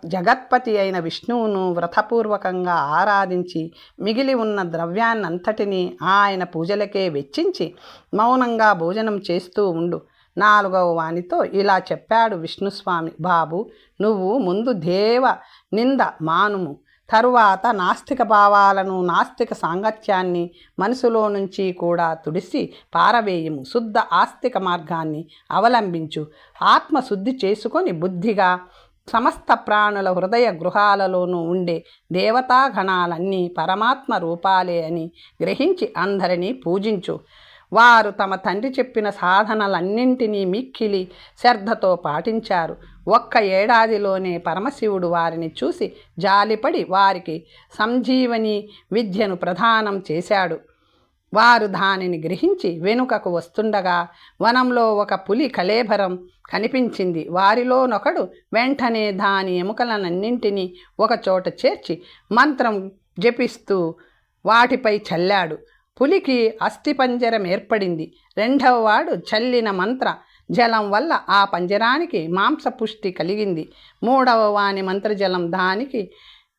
జగత్పతి అయిన విష్ణువును వ్రతపూర్వకంగా ఆరాధించి మిగిలి ఉన్న ద్రవ్యాన్నంతటినీ ఆయన పూజలకే వెచ్చించి మౌనంగా భోజనం చేస్తూ ఉండు. నాలుగవ వానితో ఇలా చెప్పాడు విష్ణుస్వామి. బాబు, నువ్వు ముందు దేవ నింద మానుము, తరువాత నాస్తిక భావాలను, నాస్తిక సాంగత్యాన్ని మనసులో నుంచి కూడా తుడిసి పారవేయము. శుద్ధ ఆస్తిక మార్గాన్ని అవలంబించు. ఆత్మశుద్ధి చేసుకొని బుద్ధిగా సమస్త ప్రాణుల హృదయ గృహాలలోనూ ఉండే దేవతాగణాలన్నీ పరమాత్మ రూపాలే అని గ్రహించి అందరినీ పూజించు. వారు తమ తండ్రి చెప్పిన సాధనలన్నింటినీ మిక్కిలి శ్రద్ధతో పాటించారు. ఒక్క ఏడాదిలోనే పరమశివుడు వారిని చూసి జాలిపడి వారికి సంజీవని విద్యను ప్రదానం చేశాడు. వారు దానిని గ్రహించి వెనుకకు వస్తుండగా వనంలో ఒక పులి కళేబరం కనిపించింది. వారిలోనొకడు వెంటనే దాని ఎముకలనన్నింటినీ ఒకచోట చేర్చి మంత్రం జపిస్తూ వాటిపై చల్లాడు. పులికి అస్థిపంజరం ఏర్పడింది. రెండవ వాడు చల్లిన మంత్ర జలం వల్ల ఆ పంజరానికి మాంసపుష్టి కలిగింది. మూడవ వాని మంత్రజలం దానికి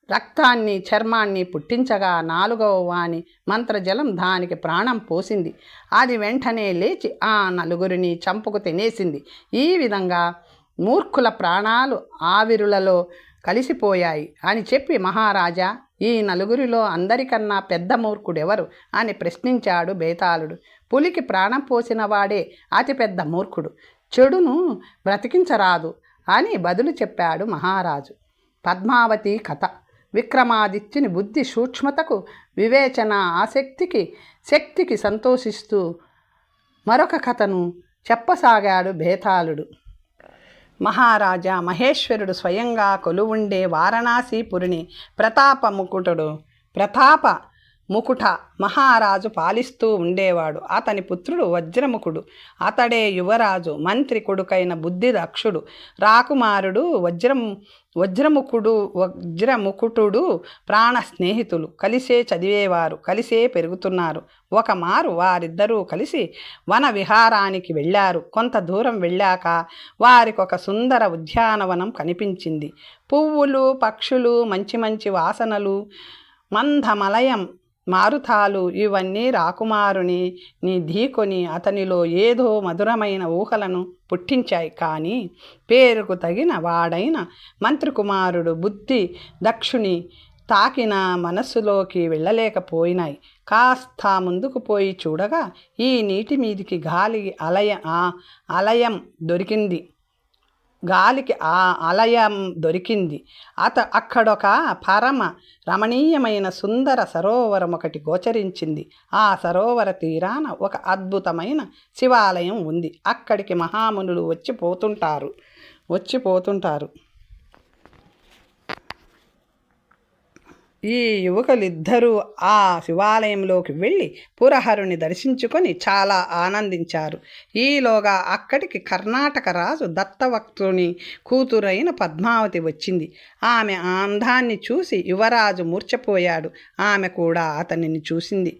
రక్తాన్ని, చర్మాన్ని పుట్టించగా నాలుగవ వాని మంత్రజలం దానికి ప్రాణం పోసింది. అది వెంటనే లేచి ఆ నలుగురిని చంపుకు తినేసింది. ఈ విధంగా మూర్ఖుల ప్రాణాలు ఆవిరులలో కలిసిపోయాయి అని చెప్పి, మహారాజా, ఈ నలుగురిలో అందరికన్నా పెద్ద మూర్ఖుడెవరు అని ప్రశ్నించాడు బేతాళుడు. పులికి ప్రాణం పోసిన వాడే అతిపెద్ద మూర్ఖుడు, చెడును బ్రతికించరాదు అని బదులు చెప్పాడు మహారాజు. పద్మావతి కథ. విక్రమాదిత్యుని బుద్ధి సూక్ష్మతకు, వివేచన శక్తికి సంతోషిస్తూ మరొక కథను చెప్పసాగాడు బేతాళుడు. మహారాజా, మహేశ్వరుడు స్వయంగా కొలువుండే వారణాసీపురిని ప్రతాప ముకుట మహారాజు పాలిస్తూ ఉండేవాడు. అతని పుత్రుడు వజ్రముఖుడు. అతడే యువరాజు. మంత్రి కొడుకైన బుద్ధిదక్షుడు, రాకుమారుడు వజ్రముకుటుడు ప్రాణ స్నేహితులు. కలిసే చదివేవారు, కలిసే పెరుగుతున్నారు. ఒకమారు వారిద్దరూ కలిసి వన విహారానికి వెళ్ళారు. కొంత దూరం వెళ్ళాక వారికొక సుందర ఉద్యానవనం కనిపించింది. పువ్వులు, పక్షులు, మంచి మంచి వాసనలు, మందమలయం మారుతాలు ఇవన్నీ రాకుమారుని ఢీకొని అతనిలో ఏదో మధురమైన ఊహలను పుట్టించాయి. కానీ పేరుకు తగిన వాడైన మంత్రికుమారుడు బుద్ధి దక్షుని తాకిన మనస్సులోకి వెళ్ళలేకపోయినాయి. కాస్త ముందుకు పోయి చూడగా ఈ నీటి మీదికి గాలికి ఆలయం దొరికింది. అక్కడొక పరమ రమణీయమైన సుందర సరోవరం ఒకటి గోచరించింది. ఆ సరోవర తీరాన ఒక అద్భుతమైన శివాలయం ఉంది. అక్కడికి మహామునులు వచ్చిపోతుంటారు. ఈ యువకులిద్దరూ ఆ శివాలయంలోకి వెళ్ళి పురహరుని దర్శించుకొని చాలా ఆనందించారు. ఈలోగా అక్కడికి కర్ణాటక రాజు దత్తవక్తుని కూతురైన పద్మావతి వచ్చింది. ఆమె అందాన్ని చూసి యువరాజు మూర్ఛపోయాడు. ఆమె కూడా అతనిని చూసింది.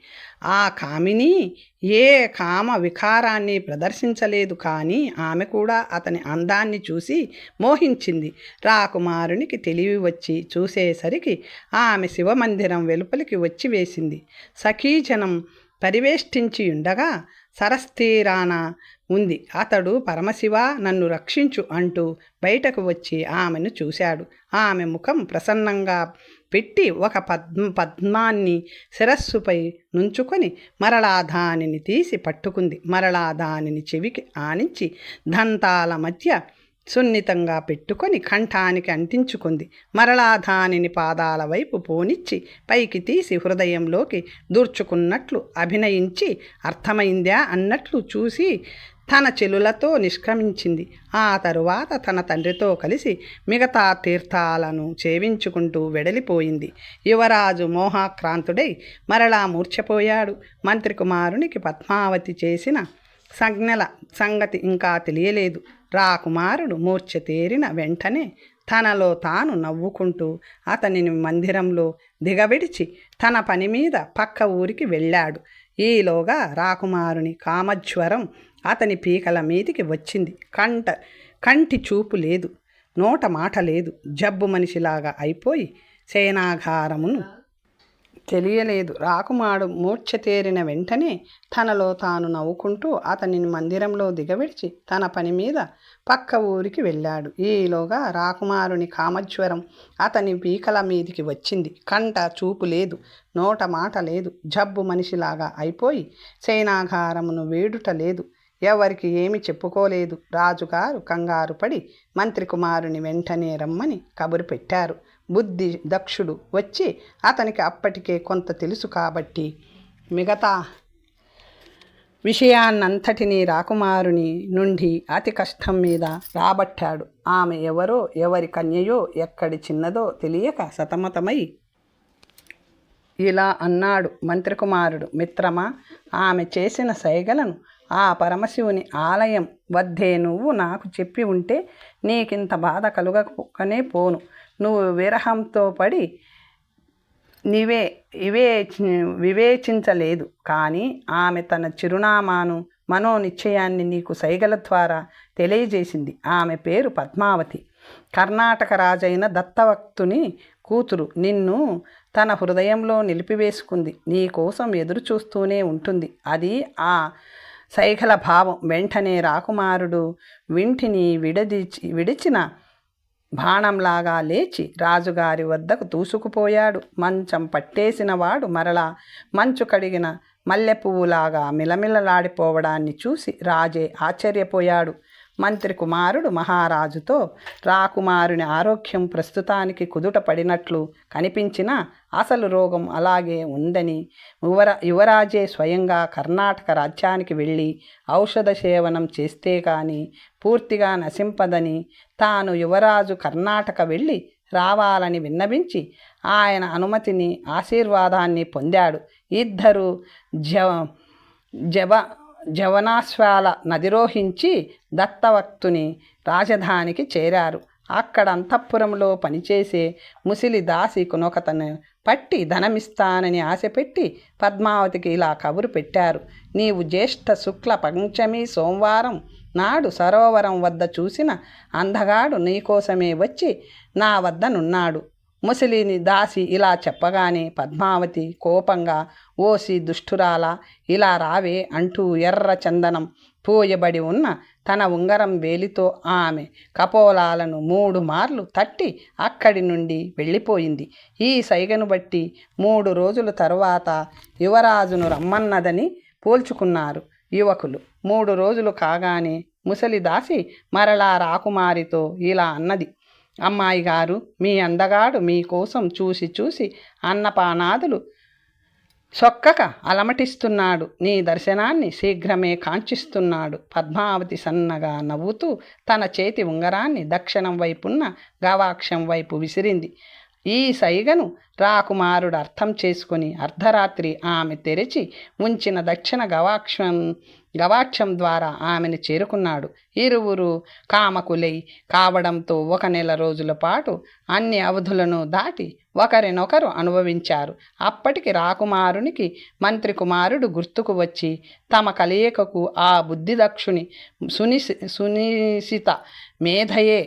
ఆ కామిని ఏ కామ వికారాన్ని ప్రదర్శించలేదు. కానీ ఆమె కూడా అతని అందాన్ని చూసి మోహించింది. రాకుమారునికి తెలివి వచ్చి చూసేసరికి ఆమె శివమందిరం వెలుపలికి వచ్చి వేసింది. సఖీజనం పరివేష్టించి ఉండగా సరస్తీరాన ఉంది. అతడు పరమశివ, నన్ను రక్షించు అంటూ బయటకు వచ్చి ఆమెను చూశాడు. ఆమె ముఖం ప్రసన్నంగా పెట్టి ఒక పద్మాన్ని శిరస్సుపై నుంచుకొని మరలా దానిని తీసి పట్టుకుంది. మరలా దానిని చెవికి ఆనించి దంతాల మధ్య సున్నితంగా పెట్టుకొని కంఠానికి అంటించుకుంది. మరలా దానిని పాదాల వైపు పోనిచ్చి పైకి తీసి హృదయంలోకి దూర్చుకున్నట్లు అభినయించి అర్థమైందా అన్నట్లు చూసి తన చెలులతో నిష్క్రమించింది. ఆ తరువాత తన తండ్రితో కలిసి మిగతా తీర్థాలను చేవించుకుంటూ వెడలిపోయింది. యువరాజు మోహాక్రాంతుడై మరలా మూర్ఛపోయాడు. మంత్రి కుమారునికి పద్మావతి చేసిన సంజ్ఞల సంగతి ఇంకా తెలియలేదు. రాకుమారుడు మూర్ఛ తేరిన వెంటనే తనలో తాను నవ్వుకుంటూ అతనిని మందిరంలో దిగవిడిచి తన పని మీద పక్క ఊరికి వెళ్ళాడు. ఈలోగా రాకుమారుని కామజ్వరం అతని పీకల మీదికి వచ్చింది. కంటి చూపు లేదు, నోట మాట లేదు. జబ్బు మనిషిలాగా అయిపోయి సేనాగారమును తెలియలేదు. రాకుమారుడు మూర్ఛ తేరిన వెంటనే తనలో తాను నవ్వుకుంటూ అతనిని మందిరంలో దిగవిడిచి తన పని మీద పక్క ఊరికి వెళ్ళాడు. ఈలోగా రాకుమారుని కామజ్వరం అతని పీకల మీదికి వచ్చింది. కంట చూపు లేదు, నోట మాట లేదు. జబ్బు మనిషిలాగా అయిపోయి సేనాగారమును వేడుట లేదు. ఎవరికి ఏమి చెప్పుకోలేదు. రాజుగారు కంగారు పడి మంత్రి కుమారుని వెంటనే రమ్మని కబురు పెట్టారు. బుద్ధి దక్షుడు వచ్చి అతనికి అప్పటికే కొంత తెలుసు కాబట్టి మిగతా విషయాన్నంతటినీ రాకుమారుని నుండి అతి కష్టం మీద రాబట్టాడు. ఆమె ఎవరో, ఎవరి కన్యయో, ఎక్కడి చిన్నదో తెలియక సతమతమై ఇలా అన్నాడు. మంత్రి కుమారుడు, మిత్రమా, ఆమె చేసిన సైగలను ఆ పరమశివుని ఆలయం వద్దే నువ్వు నాకు చెప్పి ఉంటే నీకింత బాధ కలుగకనే పోను. నువ్వు విరహంతో పడి వివేచించలేదు. కానీ ఆమె తన చిరునామాను మనోనిశ్చయాన్ని నీకు సైగల ద్వారా తెలియజేసింది. ఆమె పేరు పద్మావతి, కర్ణాటక రాజైన దత్తవక్తుని కూతురు. నిన్ను తన హృదయంలో నిలిపివేసుకుంది. నీ కోసం ఎదురు చూస్తూనే ఉంటుంది. అది ఆ సైగల భావం. వెంటనే రాకుమారుడు వింటిని విడిచిన బాణంలాగా లేచి రాజుగారి వద్దకు దూసుకుపోయాడు. మంచం పట్టేసిన వాడు మరలా మంచు కడిగిన మల్లెపువ్వులాగా మిలమిలలాడిపోవడాన్ని చూసి రాజే ఆశ్చర్యపోయాడు. మంత్రి కుమారుడు మహారాజుతో రాకుమారుని ఆరోగ్యం ప్రస్తుతానికి కుదుట పడినట్లు కనిపించినా అసలు రోగం అలాగే ఉందని యువరాజే స్వయంగా కర్ణాటక రాజ్యానికి వెళ్ళి ఔషధ సేవనం చేస్తే కానీ పూర్తిగా నశింపదని, తాను యువరాజు కర్ణాటక వెళ్ళి రావాలని విన్నవించి ఆయన అనుమతిని ఆశీర్వాదాన్ని పొందాడు. ఇద్దరు జవనాశ్వాల నదిరోహించి దత్తవక్తుని రాజధానికి చేరారు. అక్కడ అంతఃపురంలో పనిచేసే ముసిలి దాసి కొనొకతను పట్టి ధనమిస్తానని ఆశపెట్టి పద్మావతికి ఇలా కబురు పెట్టారు. నీవు జ్యేష్ఠ శుక్ల పంచమి సోమవారం నాడు సరోవరం వద్ద చూసిన అందగాడు నీకోసమే వచ్చి నా వద్దనున్నాడు. ముసలిని దాసి ఇలా చెప్పగానే పద్మావతి కోపంగా, ఓసి దుష్టురాలా, ఇలా రావే అంటూ ఎర్ర చందనం పూయబడి ఉన్న తన ఉంగరం వేలితో ఆమె కపోలాలను 3 మార్లు తట్టి అక్కడి నుండి వెళ్ళిపోయింది. ఈ సైగను బట్టి 3 రోజుల తరువాత యువరాజును రమ్మన్నదని పోల్చుకున్నారు యువకులు. 3 రోజులు కాగానే ముసలి దాసి మరలా రాకుమారితో ఇలా అన్నది, అమ్మాయి గారు, మీ అందగాడు మీకోసం చూసి అన్నపానాదులు సొక్కక అలమటిస్తున్నాడు. నీ దర్శనాన్ని శీఘ్రమే కాంక్షిస్తున్నాడు. పద్మావతి సన్నగా నవ్వుతూ తన చేతి ఉంగరాన్ని దక్షిణం వైపున్న గవాక్షం వైపు విసిరింది. ఈ సైగను రాకుమారుడు అర్థం చేసుకుని అర్ధరాత్రి ఆమె తెరిచి ఉంచిన దక్షిణ గవాక్షం ద్వారా ఆమెను చేరుకున్నాడు. ఇరువురు కామకులై కావడంతో 1 నెల రోజుల పాటు అన్ని అవధులను దాటి ఒకరినొకరు అనుభవించారు. అప్పటికి రాకుమారునికి మంత్రి కుమారుడు గుర్తుకు వచ్చి తమ కలయికకు ఆ బుద్ధిదక్షుని సునిశిత మేధయే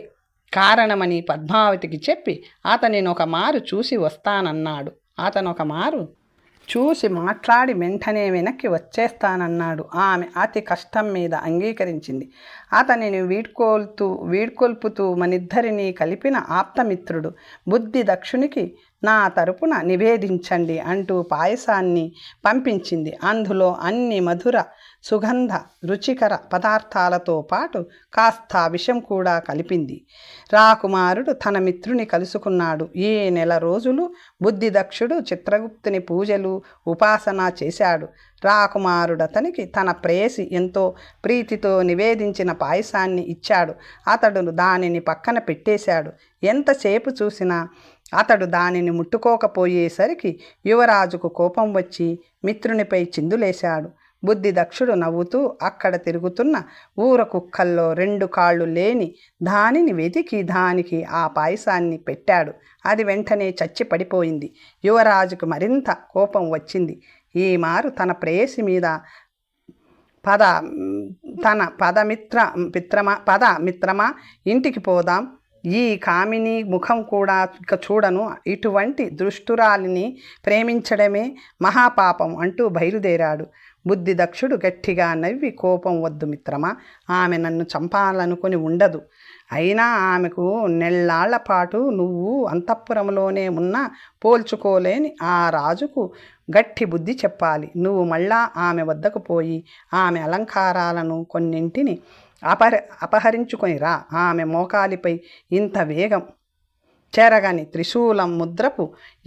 కారణమని పద్మావతికి చెప్పి అతనినొక మారు చూసి వస్తానన్నాడు. అతనొక మారు చూసి మాట్లాడి వెంటనే వెనక్కి వచ్చేస్తానన్నాడు. ఆమె అతి కష్టం మీద అంగీకరించింది. అతనిని వీడ్కొల్పుతూ మనిద్దరినీ కలిపిన ఆప్తమిత్రుడు బుద్ధి దక్షునికి నా తరపున నివేదించండి అంటూ పాయసాన్ని పంపించింది. అందులో అన్ని మధుర సుగంధ రుచికర పదార్థాలతో పాటు కాస్త విషం కూడా కలిపింది. రాకుమారుడు తన మిత్రుని కలుసుకున్నాడు. ఈ నెల రోజులు బుద్ధిదక్షుడు చిత్రగుప్తుని పూజలు ఉపాసన చేశాడు. రాకుమారుడతనికి తన ప్రేయసి ఎంతో ప్రీతితో నివేదించిన పాయసాన్ని ఇచ్చాడు. అతడు దానిని పక్కన పెట్టేశాడు. ఎంతసేపు చూసినా అతడు దానిని ముట్టుకోకపోయేసరికి యువరాజుకు కోపం వచ్చి మిత్రునిపై చిందులేశాడు. బుద్ధిదక్షుడు నవ్వుతూ అక్కడ తిరుగుతున్న ఊర కుక్కల్లో 2 కాళ్ళు లేని దానిని వెతికి దానికి ఆ పాయసాన్ని పెట్టాడు. అది వెంటనే చచ్చి పడిపోయింది. యువరాజుకు మరింత కోపం వచ్చింది. ఈ మారు తన ప్రేయసి మీద పద మిత్రమా ఇంటికి పోదాం, ఈ కామిని ముఖం కూడా ఇక చూడను, ఇటువంటి దృష్టురాలిని ప్రేమించడమే మహాపాపం అంటూ బయలుదేరాడు. బుద్ధిదక్షుడు గట్టిగా నవ్వి, కోపం వద్దు మిత్రమా, ఆమె నన్ను చంపాలనుకొని ఉండదు. అయినా ఆమెకు నెల్లాళ్ల పాటు నువ్వు అంతఃపురంలోనే ఉన్నా పోల్చుకోలేని ఆ రాజుకు గట్టి బుద్ధి చెప్పాలి. నువ్వు మళ్ళా ఆమె వద్దకు పోయి ఆమె అలంకారాలను కొన్నింటిని అపహరించుకొని రా. ఆమె మోకాలిపై ఇంత వేగం చెరగని త్రిశూలం ముద్రపు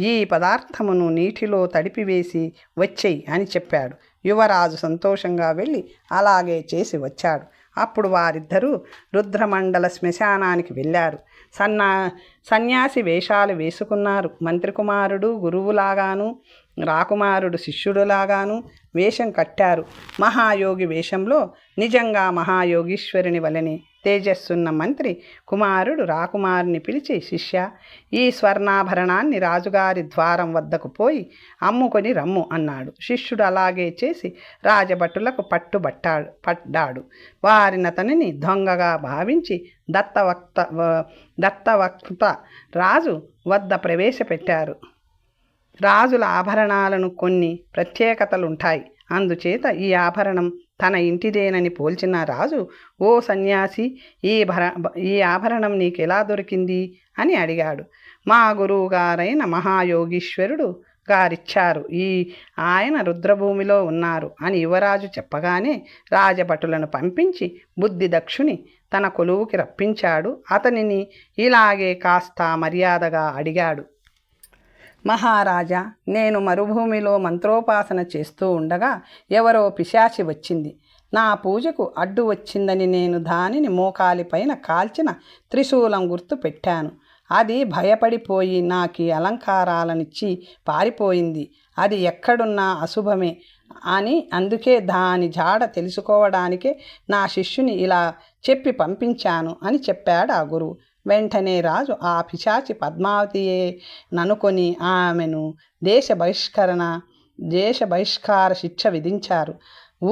ఈ పదార్థమును నీటిలో తడిపివేసి వచ్చేయి అని చెప్పాడు. యువరాజు సంతోషంగా వెళ్ళి అలాగే చేసి వచ్చాడు. అప్పుడు వారిద్దరూ రుద్రమండల శ్మశానానికి వెళ్ళారు. సన్యాసి వేషాలు వేసుకున్నారు. మంత్రికుమారుడు గురువులాగాను, రాకుమారుడు శిష్యుడులాగాను వేషం కట్టారు. మహాయోగి వేషంలో నిజంగా మహాయోగీశ్వరుని వలెని తేజస్సున్న మంత్రి కుమారుడు రాకుమారుని పిలిచి, శిష్య, ఈ స్వర్ణాభరణాన్ని రాజుగారి ద్వారం వద్దకు పోయి అమ్ముకొని రమ్ము అన్నాడు. శిష్యుడు అలాగే చేసి రాజభటులకు పడ్డాడు. వారినతనిని దొంగగా భావించి దత్తవక్త రాజు వద్ద ప్రవేశపెట్టారు. రాజుల ఆభరణాలను కొన్ని ప్రత్యేకతలుంటాయి. అందుచేత ఈ ఆభరణం తన ఇంటిదేనని పోల్చిన రాజు, ఓ సన్యాసి, ఈ ఆభరణం నీకెలా దొరికింది అని అడిగాడు. మా గురువుగారైన మహాయోగీశ్వరుడు గారిచ్చారు, ఆయన రుద్రభూమిలో ఉన్నారు అని యువరాజు చెప్పగానే రాజభటులను పంపించి బుద్ధిదక్షుని తన కొలువుకి రప్పించాడు. అతనిని ఇలాగే కాస్త మర్యాదగా అడిగాడు. మహారాజా, నేను మరుభూమిలో మంత్రోపాసన చేస్తూ ఉండగా ఎవరో పిశాచి వచ్చింది. నా పూజకు అడ్డు వచ్చిందని నేను దానిని మోకాలిపైన కాల్చిన త్రిశూలం గుర్తు పెట్టాను. అది భయపడిపోయి నాకు అలంకారాలనిచ్చి పారిపోయింది. అది ఎక్కడున్నా అశుభమే అని అందుకే దాని జాడ తెలుసుకోవడానికే నా శిష్యుని ఇలా చెప్పి పంపించాను అని చెప్పాడు ఆ గురువు. వెంటనే రాజు ఆ పిశాచి పద్మావతియే ననుకొని ఆమెను దేశ బహిష్కార శిక్ష విధించారు.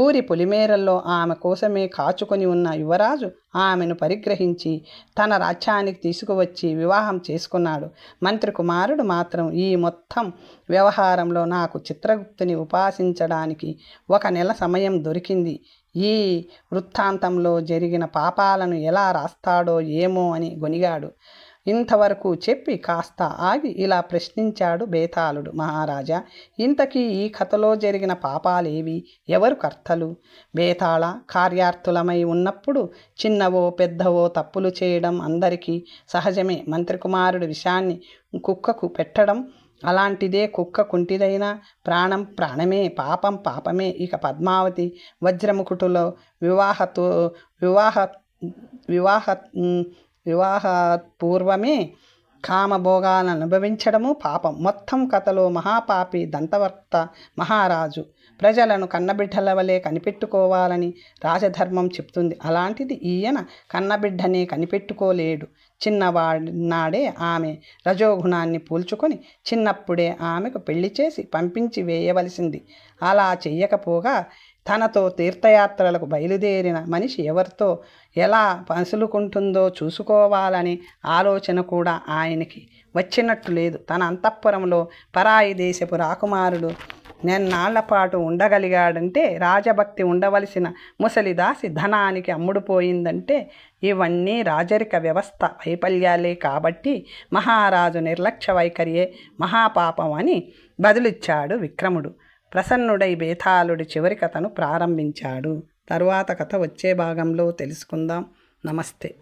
ఊరి పొలిమేరల్లో ఆమె కోసమే కాచుకొని ఉన్న యువరాజు ఆమెను పరిగ్రహించి తన రాజ్యానికి తీసుకువచ్చి వివాహం చేసుకున్నాడు. మంత్రి కుమారుడు మాత్రం ఈ మొత్తం వ్యవహారంలో నాకు చిత్రగుప్తుని ఉపాసించడానికి 1 నెల సమయం దొరికింది. ఈ వృత్తాంతంలో జరిగిన పాపాలను ఎలా రాస్తాడో ఏమో అని గొనిగాడు. ఇంతవరకు చెప్పి కాస్త ఆగి ఇలా ప్రశ్నించాడు బేతాళుడు. మహారాజా, ఇంతకీ ఈ కథలో జరిగిన పాపాలేవి? ఎవరు కర్తలు? బేతాళ, కార్యార్థులమై ఉన్నప్పుడు చిన్నవో పెద్దవో తప్పులు చేయడం అందరికీ సహజమే. మంత్రికుమారుడి విషయాన్ని కుక్కకు పెట్టడం అలాంటిదే. కుక్క కుంటిదైనా ప్రాణం ప్రాణమే, పాపం పాపమే. ఇక పద్మావతి వజ్రముకుటులో వివాహపూర్వమే కామభోగాలను అనుభవించడము పాపం. మొత్తం కథలో మహాపాపి దంతవర్త మహారాజు. ప్రజలను కన్నబిడ్డల వలె కనిపెట్టుకోవాలని రాజధర్మం చెప్తుంది. అలాంటిది ఈయన కన్నబిడ్డనే కనిపెట్టుకోలేడు. చిన్నవాడినాడే ఆమె రజోగుణాన్ని పూల్చుకొని చిన్నప్పుడే ఆమెకు పెళ్లి చేసి పంపించి వేయవలసింది. అలా చెయ్యకపోగా తనతో తీర్థయాత్రలకు బయలుదేరిన మనిషి ఎవరితో ఎలా పసులుకుంటుందో చూసుకోవాలనే ఆలోచన కూడా ఆయనకి వచ్చినట్టు లేదు. తన అంతఃపురంలో పరాయి దేశపు రాకుమారుడు నెన్నాళ్ల పాటు ఉండగలిగాడంటే రాజభక్తి ఉండవలసిన ముసలిదాసి ధనానికి అమ్ముడుపోయిందంటే ఇవన్నీ రాజరిక వ్యవస్థ వైఫల్యాలే కాబట్టి మహారాజు నిర్లక్ష్య వైఖరియే మహాపాపం అని బదులిచ్చాడు విక్రముడు. ప్రసన్నుడై బేతాళుడి చివరి కథను ప్రారంభించాడు. తరువాత కథ వచ్చే భాగంలో తెలుసుకుందాం. నమస్తే.